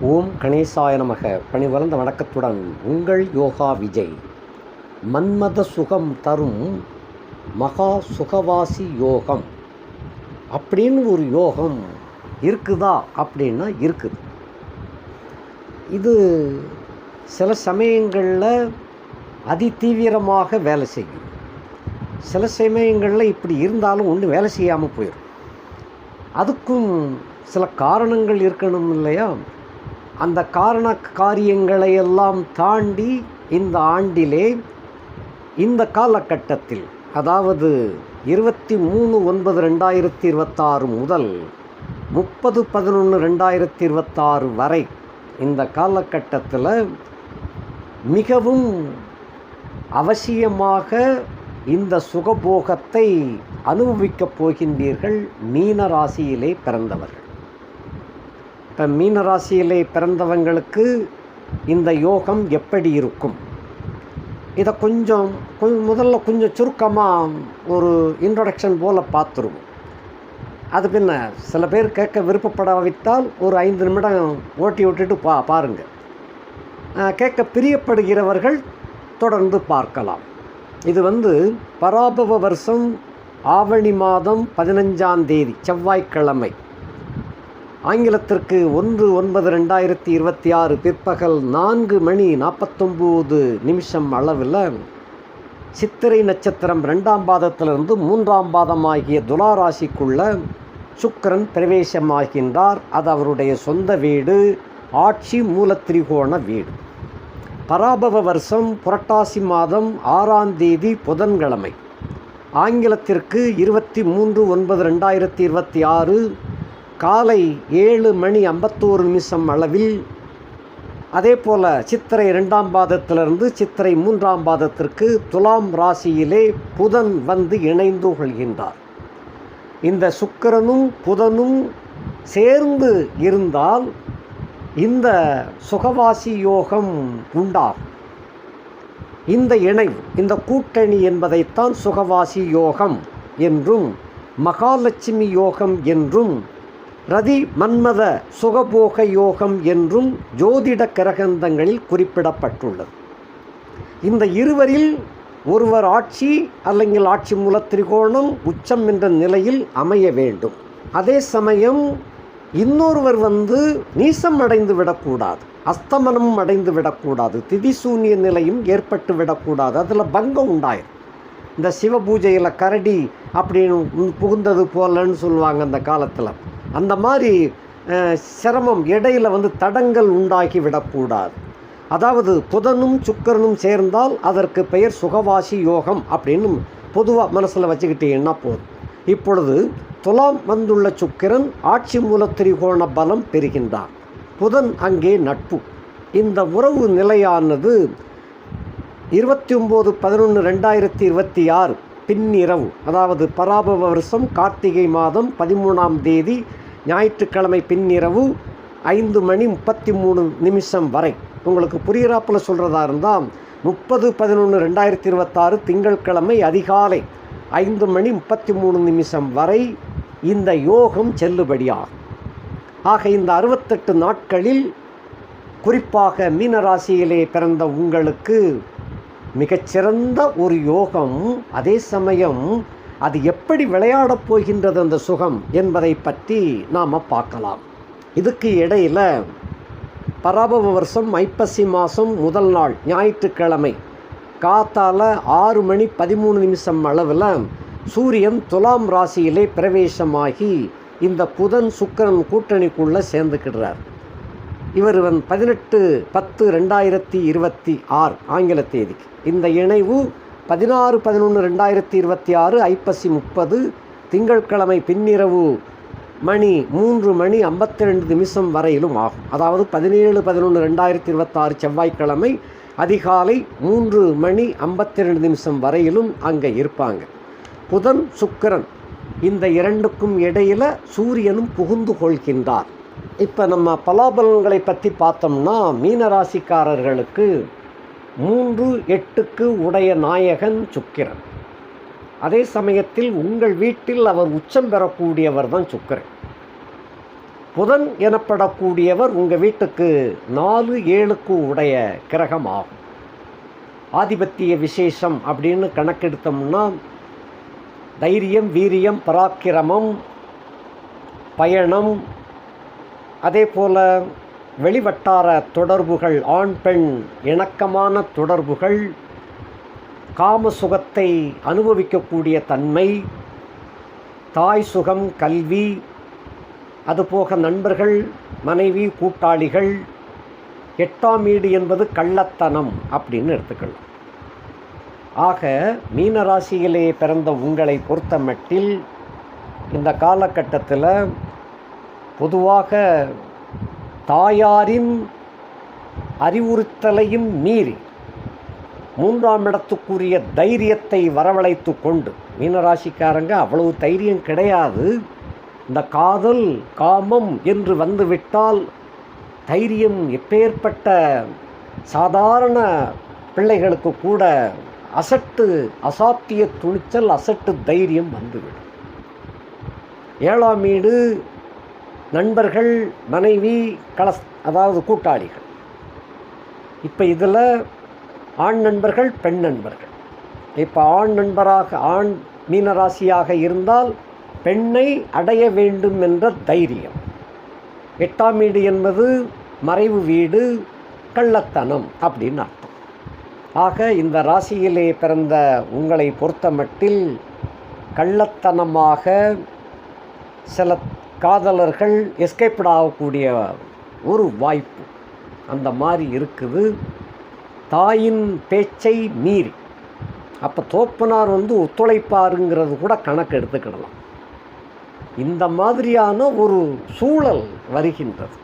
ஓம் கணேசாய நமக. பணிவளர்ந்த வணக்கத்துடன் உங்கள் யோகா விஜய். மன்மத சுகம் தரும் மகா சுகவாசி யோகம் அப்படின்னு ஒரு யோகம் இருக்குதா அப்படின்னா இருக்குது. இது சில சமயங்களில் அதிதீவிரமாக வேலை செய்யும். சில சமயங்களில் இப்படி இருந்தாலும் ஒன்றும் வேலை செய்யாமல் போயிடும். அதுக்கும் சில காரணங்கள் இருக்கணும் இல்லையா? அந்த காரியங்களை எல்லாம் தாண்டி இந்த ஆண்டிலே இந்த காலகட்டத்தில், அதாவது 23/9/2026 முதல் 30/11/2026 வரை இந்த காலகட்டத்தில் மிகவும் அவசியமாக இந்த சுகபோகத்தை அனுபவிக்கப் போகின்றீர்கள் மீன ராசியிலே பிறந்தவர்கள். இப்போ மீன ராசியிலே பிறந்தவங்களுக்கு இந்த யோகம் எப்படி இருக்கும்? இதை முதல்ல கொஞ்சம் சுருக்கமாக ஒரு இன்ட்ரொடக்ஷன் போல் பார்த்துருவோம். அது பின்ன சில பேர் கேட்க விருப்பப்படாவிட்டால் ஒரு 5 நிமிடம் ஓட்டி விட்டுட்டு பாருங்கள். கேட்க பிரியப்படுகிறவர்கள் தொடர்ந்து பார்க்கலாம். இது பராபவ வருஷம் ஆவணி மாதம் 15ஆம் தேதி செவ்வாய்க்கிழமை, ஆங்கிலத்திற்கு 1/9/2026 பிற்பகல் 4:49 அளவில் சித்திரை நட்சத்திரம் 2ஆம் பாதத்திலிருந்து 3ஆம் பாதமாகிய துலாராசிக்குள்ள சுக்கிரன் பிரவேசமாகின்றார். அது அவருடைய சொந்த வீடு, ஆட்சி மூலத்திரிகோண வீடு. பராபவ வருஷம் புரட்டாசி மாதம் 6ஆம் தேதி புதன்கிழமை, ஆங்கிலத்திற்கு 23/9/2026 காலை 7:51 அளவில், அதே போல் சித்திரை 2ஆம் பாதத்திலிருந்து சித்திரை 3ஆம் பாதத்திற்கு துலாம் ராசியிலே புதன் இணைந்து கொள்கின்றார். இந்த சுக்கிரனும் புதனும் சேர்ந்து இருந்தால் இந்த சுகவாசி யோகம் உண்டாகும். இந்த இணைவு, இந்த கூட்டணி என்பதைத்தான் சுகவாசி யோகம் என்றும் மகாலட்சுமி யோகம் என்றும் ரதி மன்மத சுகபோக யோகம் என்றும் ஜோதிட கிரகந்தங்களில் குறிப்பிடப்பட்டுள்ளது. இந்த இருவரில் ஒருவர் ஆட்சி அல்லங்கில் ஆட்சி மூலத்திரிகோணம் உச்சம் என்ற நிலையில் அமைய வேண்டும். அதே சமயம் இன்னொருவர் நீசம் அடைந்து விடக்கூடாது, அஸ்தமனம் அடைந்து விடக்கூடாது, திதிசூன்ய நிலையும் ஏற்பட்டு விடக்கூடாது. அதில் பங்கம் உண்டாயிரும். இந்த சிவ பூஜையில் கரடி அப்படின்னு புகுந்தது போலன்னு சொல்லுவாங்க அந்த காலத்தில். அந்த மாதிரி சிரமம் இடையில் தடங்கள் உண்டாகி விடக்கூடாது. அதாவது புதனும் சுக்கிரனும் சேர்ந்தால் அதற்கு பெயர் சுகவாசி யோகம் அப்படின்னு பொதுவாக மனசில் வச்சுக்கிட்டீங்கன்னா போதும். இப்பொழுது துலாம் வந்துள்ள சுக்கிரன் ஆட்சி மூலத்திரிகோண பலம் பெறுகின்றார். புதன் அங்கே நட்பு. இந்த உறவு நிலையானது 29/11/2026 பின்னிரவு, அதாவது பராபவ வருஷம் கார்த்திகை மாதம் 13ஆம் தேதி ஞாயிற்றுக்கிழமை பின்னிரவு 5:33 வரை. உங்களுக்கு புரிகிறாப்பில் சொல்கிறதா இருந்தால் 30/11/2026 திங்கட்கிழமை அதிகாலை 5:33 வரை இந்த யோகம் செல்லுபடியாகும். ஆக இந்த 68 நாட்களில் குறிப்பாக மீனராசியிலே பிறந்த உங்களுக்கு மிகச்சிறந்த ஒரு யோகம். அதே சமயம் அது எப்படி விளையாடப் போகின்றது அந்த சுகம் என்பதை பற்றி நாம் பார்க்கலாம். இதுக்கு இடையில் பராபவ வருஷம் ஐப்பசி மாதம் முதல் நாள் ஞாயிற்றுக்கிழமை காத்தால 6:13 அளவில் சூரியன் துலாம் ராசியிலே பிரவேசமாகி இந்த புதன் சுக்கிரன் கூட்டணிக்குள்ளே சேர்ந்துக்கிடுறார். இவர் 18/10/2026 ஆங்கில தேதிக்கு. இந்த இணைவு 16/11/2026 ஐப்பசி 30 திங்கட்கிழமை பின்னிரவு 3:52 வரையிலும் ஆகும். அதாவது 17/11/2026 செவ்வாய்க்கிழமை அதிகாலை 3:52 வரையிலும் அங்கே இருப்பாங்க. புதன் சுக்கிரன் இந்த இரண்டுக்கும் இடையில் சூரியனும் புகுந்து கொள்கின்றார். இப்போ நம்ம பலாபலன்களை பற்றி பார்த்தோம்னா, மீனராசிக்காரர்களுக்கு 3/8க்கு உடைய நாயகன் சுக்கிரன். அதே சமயத்தில் உங்கள் வீட்டில் அவர் உச்சம் பெறக்கூடியவர் தான் சுக்கிரன். புதன் எனப்படக்கூடியவர் உங்கள் வீட்டுக்கு 4, 7க்கு உடைய கிரகம் ஆகும். ஆதிபத்திய விசேஷம் அப்படின்னு கணக்கெடுத்தோம்னா தைரியம், வீரியம், பராக்கிரமம், பயணம், அதே போல் வெளிவட்டார தொடர்புகள், ஆண் பெண் இணக்கமான தொடர்புகள், காம சுகத்தை அனுபவிக்கக்கூடிய தன்மை, தாய் சுகம், கல்வி, அதுபோக நண்பர்கள், மனைவி, கூட்டாளிகள். 8ஆம் வீடு என்பது கள்ளத்தனம் அப்படின்னு எடுத்துக்கலாம். ஆக மீனராசியிலே பிறந்த உங்களை பொறுத்த மட்டில் இந்த காலகட்டத்தில் பொதுவாக தாயாரின் அறிவுறுத்தலையும் மீறி 3ஆம் இடத்துக்குரிய தைரியத்தை வரவழைத்து கொண்டு, மீனராசிக்காரங்க அவ்வளவு தைரியம் கிடையாது. இந்த காதல், காமம் என்று வந்துவிட்டால் தைரியம் எப்பேற்பட்ட சாதாரண பிள்ளைகளுக்கு கூட அசாத்திய துணிச்சல், அசட்டு தைரியம் வந்துவிடும். 7ஆம் வீடு நண்பர்கள், மனைவி, அதாவது கூட்டாளிகள். இப்போ இதில் ஆண் நண்பர்கள், பெண் நண்பர்கள். இப்போ ஆண் நண்பராக, ஆண் மீனராசியாக இருந்தால் பெண்ணை அடைய வேண்டும் என்ற தைரியம். 8ஆம் வீடு என்பது மறைவு வீடு, கள்ளத்தனம் அப்படின்னு அர்த்தம். ஆக இந்த ராசியிலே பிறந்த உங்களை பொறுத்த மட்டில் கள்ளத்தனமாக சில காதலர்கள் எஸ்கேப்ட் ஆகக்கூடிய ஒரு வாய்ப்பு அந்த மாதிரி இருக்குது. தாயின் பேச்சை மீறி, அப்போ தோப்பனார் ஒத்துழைப்பாருங்கிறது கூட கணக்கு எடுத்துக்கிடலாம். இந்த மாதிரியான ஒரு சூழல் வருகின்றது.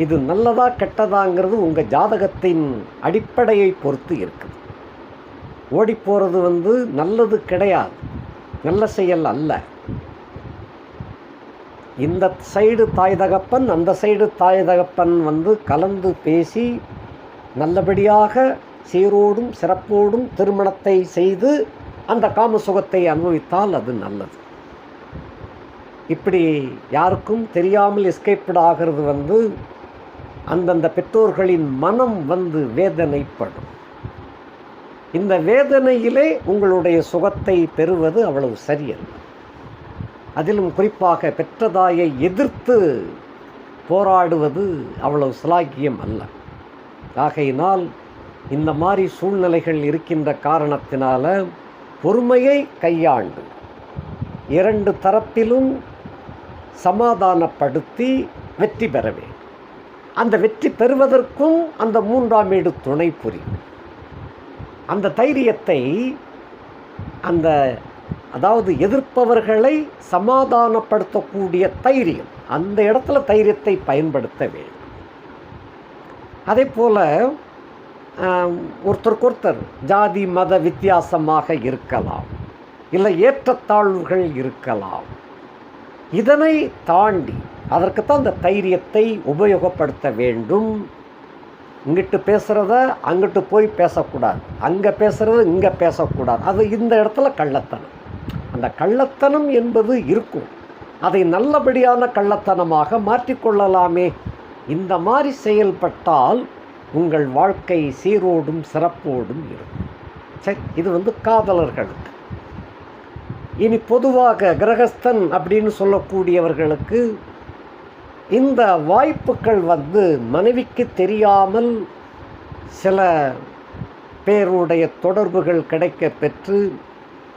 இது நல்லதா கெட்டதாங்கிறது உங்கள் ஜாதகத்தின் அடிப்படையை பொறுத்து இருக்குது. ஓடிப்போகிறது நல்லது கிடையாது, நல்ல செயல் அல்ல. இந்த சைடு தாய் தகப்பன், அந்த சைடு தாய் தகப்பன் கலந்து பேசி நல்லபடியாக சீரோடும் சிறப்போடும் திருமணத்தை செய்து அந்த காம சுகத்தை அனுபவித்தால் அது நல்லது. இப்படி யாருக்கும் தெரியாமல் எஸ்கேப்ட் ஆகிறது அந்தந்த பெற்றோர்களின் மனம் வேதனைப்படும். இந்த வேதனையிலே உங்களுடைய சுகத்தை பெறுவது அவ்வளவு சரியல்ல. அதிலும் குறிப்பாக பெற்றதாயை எதிர்த்து போராடுவது அவ்வளவு சிலாக்கியம் அல்ல. ஆகையினால் இந்த மாதிரி சூழ்நிலைகள் இருக்கின்ற காரணத்தினால பொறுமையை கையாண்டு 2 தரப்பிலும் சமாதானப்படுத்தி வெற்றி பெற வேண்டும். அந்த வெற்றி பெறுவதற்கும் அந்த 3ஆம் வீடு துணை புரியும். அந்த தைரியத்தை, அதாவது எதிர்ப்பவர்களை சமாதானப்படுத்தக்கூடிய தைரியம், அந்த இடத்துல தைரியத்தை பயன்படுத்த வேண்டும். அதே போல் ஒருத்தருக்கொருத்தர் ஜாதி மத வித்தியாசமாக இருக்கலாம், இல்லை ஏற்றத்தாழ்வுகள் இருக்கலாம். இதனை தாண்டி அதற்குத்தான் அந்த தைரியத்தை உபயோகப்படுத்த வேண்டும். இங்கிட்டு பேசுகிறத அங்கிட்டு போய் பேசக்கூடாது, அங்கே பேசுகிறது இங்கே பேசக்கூடாது. அது இந்த இடத்துல கள்ளத்தனம். அந்த கள்ளத்தனம் என்பது இருக்கும், அதை நல்லபடியான கள்ளத்தனமாக மாற்றிக்கொள்ளலாமே. இந்த மாதிரி செயல்பட்டால் உங்கள் வாழ்க்கை சீரோடும் சிறப்போடும் இருக்கும். சரி, இது காதலர்களுக்கு. இனி பொதுவாக கிரகஸ்தன் அப்படின்னு சொல்லக்கூடியவர்களுக்கு இந்த வாய்ப்புகள் மனைவிக்கு தெரியாமல் சில பேருடைய தொடர்புகள் கிடைக்க பெற்று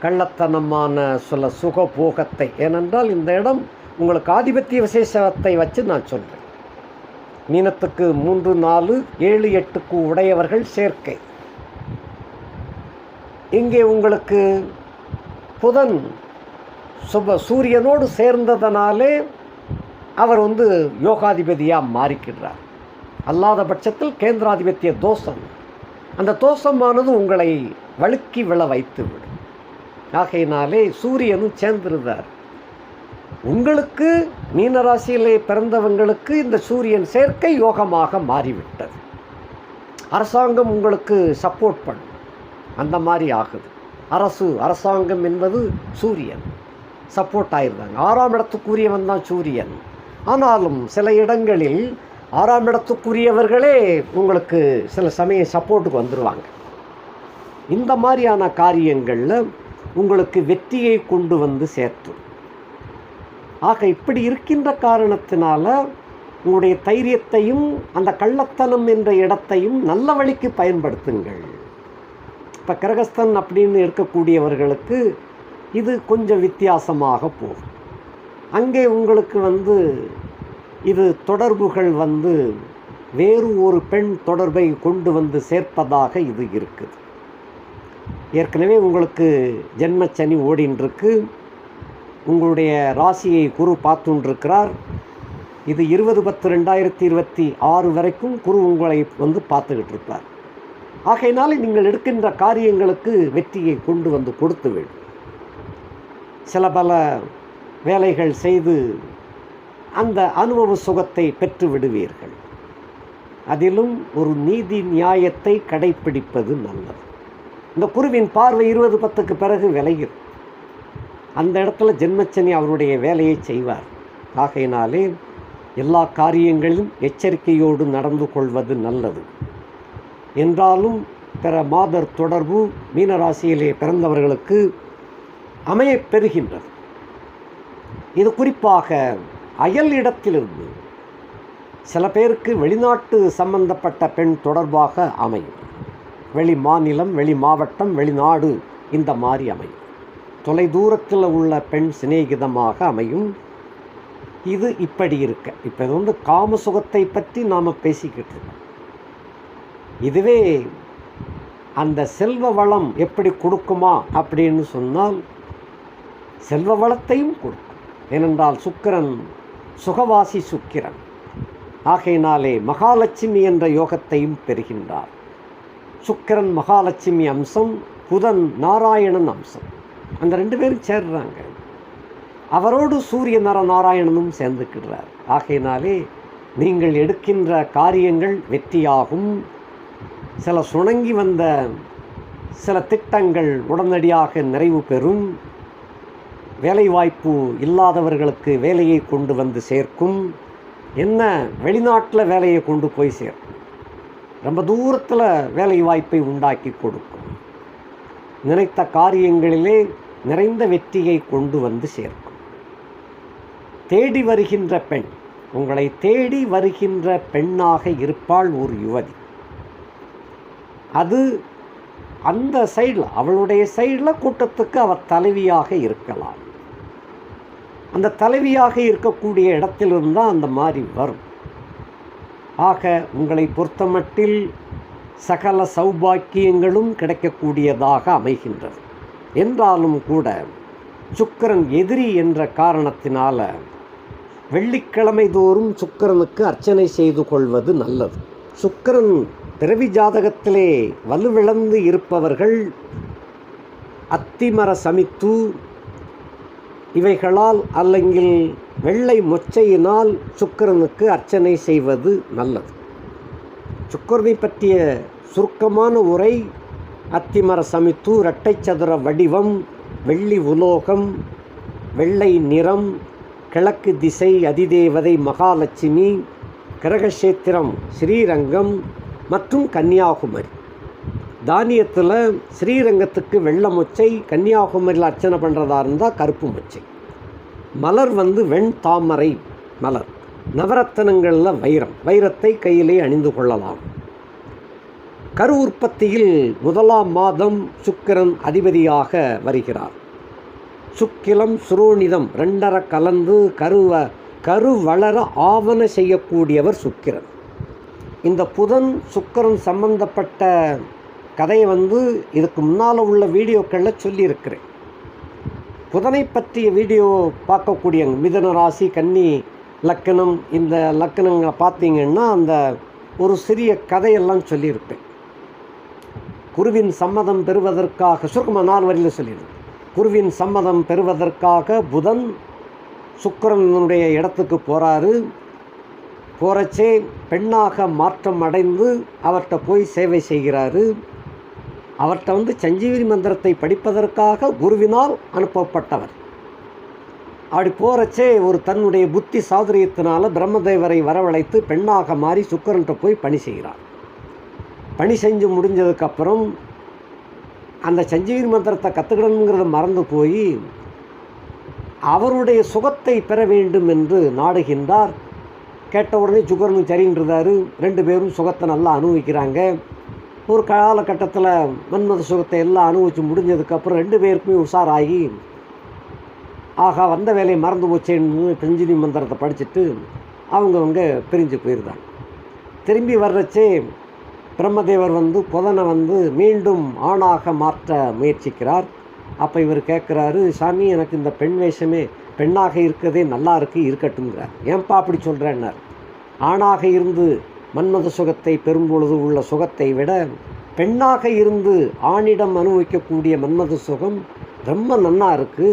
கள்ளத்தனமான சில சுகபோகத்தை, ஏனென்றால் இந்த இடம் உங்களுக்கு ஆதிபத்திய விசேஷத்தை வச்சு நான் சொல்கிறேன். மீனத்துக்கு 3, 4, 7, 8க்கு உடையவர்கள் சேர்க்கை. இங்கே உங்களுக்கு புதன் சூரியனோடு சேர்ந்ததனாலே அவர் யோகாதிபதியாக மாறிக்கிறார். அல்லாத பட்சத்தில் கேந்திராதிபத்திய தோஷம், அந்த தோஷமானது உங்களை வழுக்கி விழ வைத்து விடும். ஆகையினாலே சூரியனும் சேர்ந்திருந்தார். உங்களுக்கு மீனராசியிலே பிறந்தவங்களுக்கு இந்த சூரியன் சேர்க்கை யோகமாக மாறிவிட்டது. அரசாங்கம் உங்களுக்கு சப்போர்ட் பண்ணும், அந்த மாதிரி ஆகுது. அரசாங்கம் என்பது சூரியன் சப்போர்ட் ஆயிருந்தாங்க. 6ஆம் இடத்துக்குரியவன் தான் சூரியன். ஆனாலும் சில இடங்களில் 6ஆம் இடத்துக்குரியவர்களே உங்களுக்கு சில சமயம் சப்போர்ட்டுக்கு வந்துடுவாங்க. இந்த மாதிரியான காரியங்களில் உங்களுக்கு வெற்றியை கொண்டு வந்து சேர்த்தும். ஆக இப்படி இருக்கின்ற காரணத்தினால உங்களுடைய தைரியத்தையும் அந்த கள்ளத்தனம் என்ற இடத்தையும் நல்ல வழிக்கு பயன்படுத்துங்கள். இப்போ கிரகஸ்தன் அப்படின்னு இருக்கக்கூடியவர்களுக்கு இது கொஞ்சம் வித்தியாசமாக போகும். அங்கே உங்களுக்கு இது தொடர்புகள் வேறு ஒரு பெண் தொடர்பை கொண்டு வந்து சேர்ப்பதாக இது இருக்குது. ஏற்கனவே உங்களுக்கு ஜென்மச்சனி ஓடின்றிருக்கு. உங்களுடைய ராசியை குரு பார்த்துன்றிருக்கிறார். இது 20/10/2026 வரைக்கும் குரு உங்களை பார்த்துக்கிட்டு இருப்பார். ஆகையினால நீங்கள் எடுக்கின்ற காரியங்களுக்கு வெற்றியை கொண்டு வந்து கொடுத்து விடும். சில பல வேலைகள் செய்து அந்த அனுபவ சுகத்தை பெற்று விடுவீர்கள். அதிலும் ஒரு நீதி நியாயத்தை கடைப்பிடிப்பது நல்லது. இந்த குருவின் பார்வை 20/10க்கு பிறகு விலகிடும். அந்த இடத்துல ஜென்மச்சனி அவருடைய வேலையை செய்வார். ஆகையினாலே எல்லா காரியங்களிலும் எச்சரிக்கையோடு நடந்து கொள்வது நல்லது. என்றாலும் பிற மாதர் தொடர்பு மீனராசியிலே பிறந்தவர்களுக்கு அமையப் பெறுகின்றது. இது குறிப்பாக அயல் இடத்திலிருந்து சில பேருக்கு வெளிநாட்டு சம்பந்தப்பட்ட பெண் தொடர்பாக அமையும். வெளி மாநிலம், வெளி மாவட்டம், வெளிநாடு இந்த மாதிரி அமையும். தொலை தூரத்தில் உள்ள பெண் சிநேகிதமாக அமையும். இது இப்படி இருக்க இப்போ இது காம சுகத்தை பற்றி நாம் பேசிக்கிட்டு இருக்கோம். இதுவே அந்த செல்வ வளம் எப்படி கொடுக்குமா அப்படின்னு சொன்னால் செல்வ வளத்தையும் கொடுக்கும். ஏனென்றால் சுக்கிரன் சுகவாசி சுக்கிரன். ஆகையினாலே மகாலட்சுமி என்ற யோகத்தையும் பெறுகின்றார். சுக்கிரன் மகாலட்சுமி அம்சம், புதன் நாராயணன் அம்சம். அந்த 2 பேரும் சேர்றாங்க. அவரோடு சூரிய நாராயணனும் சேர்ந்துக்கிடுறார். ஆகையினாலே நீங்கள் எடுக்கின்ற காரியங்கள் வெற்றியாகும். சில சுணங்கி வந்த சில திட்டங்கள் உடனடியாக நிறைவு பெறும். வேலைவாய்ப்பு இல்லாதவர்களுக்கு வேலையை கொண்டு வந்து சேர்க்கும். என்ன வெளிநாட்டில் வேலையை கொண்டு போய் சேர்க்கும். ரொம்ப தூரத்தில் வேலை வாய்ப்பை உண்டாக்கி கொடுக்கும். நினைத்த காரியங்களிலே நிறைந்த வெற்றியை கொண்டு வந்து சேர்க்கும். தேடி வருகின்ற பெண், உங்களை தேடி வருகின்ற பெண்ணாக இருப்பாள் ஒரு யுவதி. அது அந்த சைடில், அவளுடைய சைடில் கூட்டத்துக்கு அவர் தலைவியாக இருக்கலாம். அந்த தலைவியாக இருக்கக்கூடிய இடத்திலிருந்து தான் அந்த மாதிரி வரும். ஆக உங்களை பொறுத்தமட்டில் சகல சௌபாக்கியங்களும் கிடைக்கக்கூடியதாக அமைகின்றது. என்றாலும் கூட சுக்கிரன் எதிரி என்ற காரணத்தினால வெள்ளிக்கிழமை தோறும் சுக்கிரனுக்கு அர்ச்சனை செய்து கொள்வது நல்லது. சுக்கிரன் பிறவி ஜாதகத்திலே வலுவிழந்து இருப்பவர்கள் அத்திமர சமித்து இவைகளால் அல்லங்கில் வெள்ளை மொச்சையினால் சுக்கிரனுக்கு அர்ச்சனை செய்வது நல்லது. சுக்கிரனை பற்றிய சுருக்கமான உரை: அத்திமர சமித்து, இரட்டை சதுர வடிவம், வெள்ளி உலோகம், வெள்ளை நிறம், கிழக்கு திசை அதிதேவதை மகாலட்சுமி, கிரகக்ஷேத்திரம் ஸ்ரீரங்கம் மற்றும் கன்னியாகுமரி. தானியத்தில் ஸ்ரீரங்கத்துக்கு வெள்ளை மொச்சை, கன்னியாகுமரியில் அர்ச்சனை பண்ணுறதா இருந்தால் கருப்பு மொச்சை. மலர் வெண் தாமரை மலர். நவரத்தனங்களில் வைரம், வைரத்தை கையிலே அணிந்து கொள்ளலாம். கரு உற்பத்தியில் 1ஆம் மாதம் சுக்கிரன் அதிபதியாக வருகிறார். சுக்கிலம் சுரோனிதம் 2 கலந்து கரு வளர ஆவண செய்யக்கூடியவர் சுக்கிரன். இந்த புதன் சுக்கிரன் சம்பந்தப்பட்ட கதையை இதுக்கு முன்னால் உள்ள வீடியோக்களில் சொல்லியிருக்கிறேன். புதனை பற்றிய வீடியோ பார்க்கக்கூடிய மிதுன ராசி, கன்னி லக்கணம், இந்த லக்கணங்களை பார்த்தீங்கன்னா அந்த ஒரு சிறிய கதையெல்லாம் சொல்லியிருப்பேன். குருவின் சம்மதம் பெறுவதற்காக சுருக்கமாக 4 வரியில் சொல்லியிருக்கேன். குருவின் சம்மதம் பெறுவதற்காக புதன் சுக்கிரனுடைய இடத்துக்கு போகிறாரு. போகிறச்சே பெண்ணாக மாற்றம் அடைந்து அவர்கிட்ட போய் சேவை செய்கிறாரு. அவர்கிட்ட சஞ்சீவினி மந்திரத்தை படிப்பதற்காக குருவினால் அனுப்பப்பட்டவர். அப்படி போகிறச்சே ஒரு தன்னுடைய புத்தி சாதுரியத்தினால பிரம்மதேவரை வரவழைத்து பெண்ணாக மாறி சுக்கிரன்ட்ட போய் பணி செய்கிறார். பணி செஞ்சு முடிஞ்சதுக்கப்புறம் அந்த சஞ்சீவி மந்திரத்தை கற்றுக்கணுங்கிறத மறந்து போய் அவருடைய சுகத்தை பெற வேண்டும் என்று நாடுகின்றார். கேட்ட உடனே சுக்கிரனும் சரின்றாரு. 2 பேரும் சுகத்தை நல்லா அனுபவிக்கிறாங்க. ஒரு காலகட்டத்தில் மன்மத சுகத்தை எல்லாம் அனுபவித்து முடிஞ்சதுக்கப்புறம் 2 பேருக்குமே உஷாராகி ஆகா வந்த வேலையை மறந்து போச்சேன்னு சஞ்சீவி மந்திரத்தை படிச்சுட்டு அவங்கவுங்க பிரிஞ்சு போயிருந்தாங்க. திரும்பி வர்றச்சே பிரம்மதேவர் புதனை மீண்டும் ஆணாக மாற்ற முயற்சிக்கிறார். அப்போ இவர் கேட்குறாரு, சாமி எனக்கு இந்த பெண் வேஷமே பெண்ணாக இருக்கிறதே நல்லா இருக்கட்டும்ங்கிறார். ஏன்பா அப்படி சொல்கிறேன்னார். ஆணாக இருந்து மன்மத சுகத்தை பெறும்பொழுது உள்ள சுகத்தை விட பெண்ணாக இருந்து ஆணிடம் அனுபவிக்கக்கூடிய மன்மத சுகம் ரொம்ப நன்னா இருக்குது.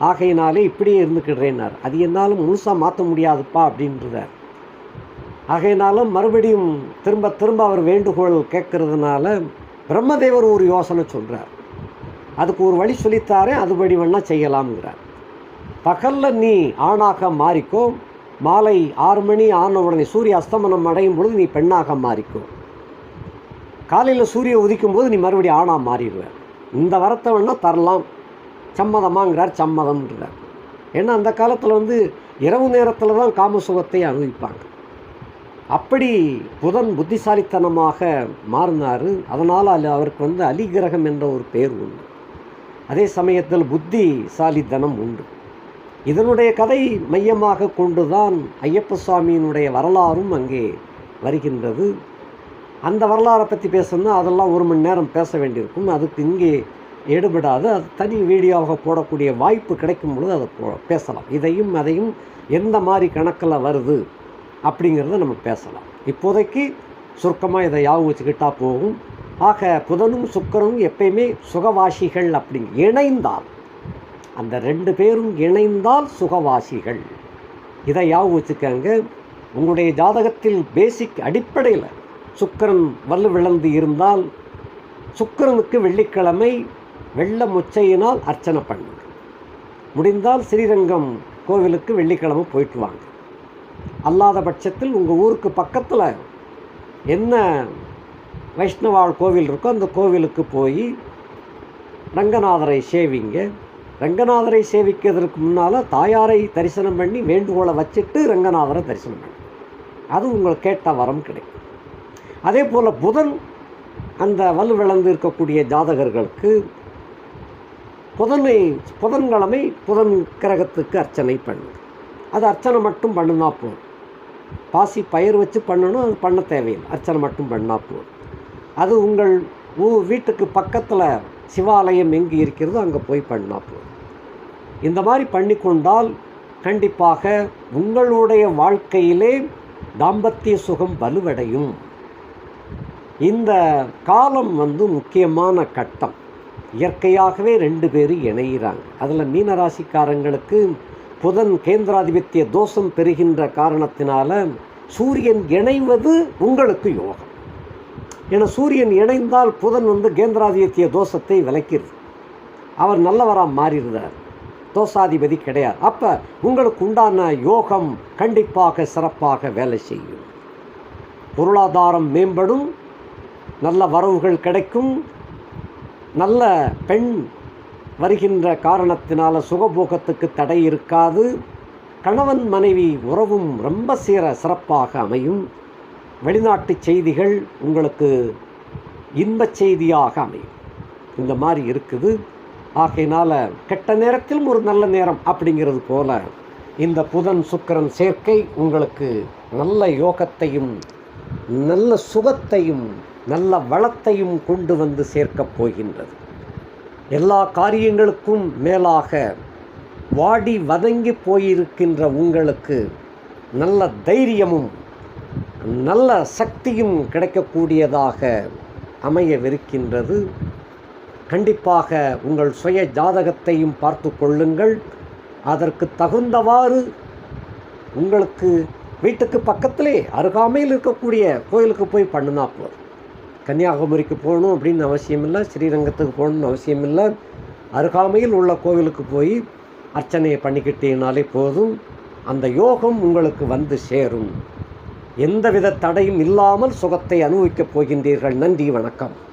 ஆகையினாலே இப்படியே இருந்துக்கிடுறேன்னார். அது என்னாலும் முழுசாக மாற்ற முடியாதுப்பா அப்படின்றார். ஆகையினாலும் மறுபடியும் திரும்ப திரும்ப அவர் வேண்டுகோள் கேட்கறதுனால பிரம்மதேவர் ஒரு யோசனை சொல்கிறார். அதுக்கு ஒரு வழி சொல்லித்தாரே, அதுபடி வேணால் செய்யலாம்ங்கிறார். பகலில் நீ ஆணாக மாறிக்கோ, மாலை 6 மணி ஆன உடனே சூரிய அஸ்தமனம் அடையும் பொழுது நீ பெண்ணாக மாறிக்கோ, காலையில் சூரிய உதிக்கும் போது நீ மறுபடியும் ஆணாக மாறிடுவார். இந்த வரத்தை வேணால் தரலாம், சம்மதமாங்கிறார். சம்மதம்ன்றார். ஏன்னா அந்த காலத்தில் இரவு நேரத்தில் தான் காம சுகத்தை அனுபவிப்பாங்க. அப்படி புதன் புத்திசாலித்தனமாக மாறினார். அதனால் அவருக்கு அலிகிரகம் என்ற ஒரு பேர் உண்டு. அதே சமயத்தில் புத்திசாலித்தனம் உண்டு. இதனுடைய கதை மையமாக கொண்டுதான் ஐயப்ப சுவாமியினுடைய வரலாறும் அங்கே வருகின்றது. அந்த வரலாறை பற்றி பேசணும்னா அதெல்லாம் 1 மணி நேரம் பேச வேண்டியிருக்கும். அதுக்கு இங்கே எடுபடாது. அது தனி வீடியோவாக போடக்கூடிய வாய்ப்பு கிடைக்கும் பொழுது அதை பேசலாம். இதையும் அதையும் எந்த மாதிரி கணக்கில் வருது அப்படிங்கிறத நம்ம பேசலாம். இப்போதைக்கு சுருக்கமாக இதை ஞாபகம் வச்சுக்கிட்டால் போகும். ஆக புதனும் சுக்கிரனும் எப்பயுமே சுகவாசிகள். அப்படி இணைந்தால், அந்த 2 பேரும் இணைந்தால் சுகவாசிகள். இதை ஞாபகம் வச்சுக்கங்க. உங்களுடைய ஜாதகத்தில் பேசிக் அடிப்படையில் சுக்கிரன் வலு விளந்து இருந்தால் சுக்கிரனுக்கு வெள்ளிக்கிழமை வெள்ளை முச்சையினால் அர்ச்சனை பண்ணுங்க. முடிந்தால் ஸ்ரீரங்கம் கோவிலுக்கு வெள்ளிக்கிழமை போயிட்டு வாங்க. அல்லாத பட்சத்தில் உங்கள் ஊருக்கு பக்கத்தில் என்ன வைஷ்ணவாள் கோவில் இருக்கோ அந்த கோவிலுக்கு போய் ரங்கநாதரை சேவிங்க. ரங்கநாதரை சேவிக்கிறதுக்கு முன்னால் தாயாரை தரிசனம் பண்ணி வேண்டுகோளை வச்சுட்டு ரங்கநாதரை தரிசனம் பண்ணி, அது உங்களுக்கு கேட்ட வரம் கிடைக்கும். அதே போல் அந்த வலுவிழந்து இருக்கக்கூடிய ஜாதகர்களுக்கு புதன்கிழமை புதன் கிரகத்துக்கு அர்ச்சனை பண்ணுங்க. அது அர்ச்சனை மட்டும் பண்ணுனா போதும். பாசி பயிர் வச்சு பண்ணணும், அது பண்ண தேவையில்லை. அர்ச்சனை மட்டும் பண்ணா போதும். அது உங்கள் வீட்டுக்கு பக்கத்தில் சிவாலயம் எங்கே இருக்கிறதோ அங்கே போய் பண்ணா போதும். இந்த மாதிரி பண்ணிக்கொண்டால் கண்டிப்பாக உங்களுடைய வாழ்க்கையிலே தாம்பத்திய சுகம் வலுவடையும். இந்த காலம் முக்கியமான கட்டம். இயற்கையாகவே 2 பேரும் இணைகிறாங்க. அதில் மீனராசிக்காரங்களுக்கு புதன் கேந்திராதிபத்திய தோஷம் பெறுகின்ற காரணத்தினால சூரியன் இணைவது உங்களுக்கு யோகம். ஏன்னா சூரியன் இணைந்தால் புதன் கேந்திராதிபத்திய தோஷத்தை விலக்கிறது. அவர் நல்லவராக மாறிடுறார். தோஷாதிபதி கிடையாது. அப்போ உங்களுக்கு உண்டான யோகம் கண்டிப்பாக சிறப்பாக வேலை செய்யும். பொருளாதாரம் மேம்படும், நல்ல வரவுகள் கிடைக்கும், நல்ல பெண் வருகின்ற காரணத்தினால சுகபோகத்துக்கு தடை இருக்காது. கணவன் மனைவி உறவும் ரொம்ப சிறப்பாக அமையும். வெளிநாட்டு செய்திகள் உங்களுக்கு இன்பச் செய்தியாக அமையும். இந்த மாதிரி இருக்குது. ஆகையினால் கெட்ட நேரத்திலும் ஒரு நல்ல நேரம் அப்படிங்கிறது போல இந்த புதன் சுக்கிரன் சேர்க்கை உங்களுக்கு நல்ல யோகத்தையும் நல்ல சுகத்தையும் நல்ல வளத்தையும் கொண்டு சேர்க்கப் போகின்றது. எல்லா காரியங்களுக்கும் மேலாக வாடி வதங்கி போயிருக்கின்ற உங்களுக்கு நல்ல தைரியமும் நல்ல சக்தியும் கிடைக்கக்கூடியதாக அமையவிருக்கின்றது. கண்டிப்பாக உங்கள் சுய ஜாதகத்தையும் பார்த்து கொள்ளுங்கள். அதற்கு தகுந்தவாறு உங்களுக்கு வீட்டுக்கு பக்கத்திலே அருகாமையில் இருக்கக்கூடிய கோயிலுக்கு போய் பண்ணினா போதும். கன்னியாகுமரிக்கு போகணும் அப்படின்னு அவசியம் இல்லை, ஸ்ரீரங்கத்துக்கு போகணும்னு அவசியம் இல்லை. அருகாமையில் உள்ள கோவிலுக்கு போய் அர்ச்சனையை பண்ணிக்கிட்டீங்கனாலே போதும், அந்த யோகம் உங்களுக்கு வந்து சேரும். எந்தவித தடையும் இல்லாமல் சுகத்தை அனுபவிக்கப் போகின்றீர்கள். நன்றி, வணக்கம்.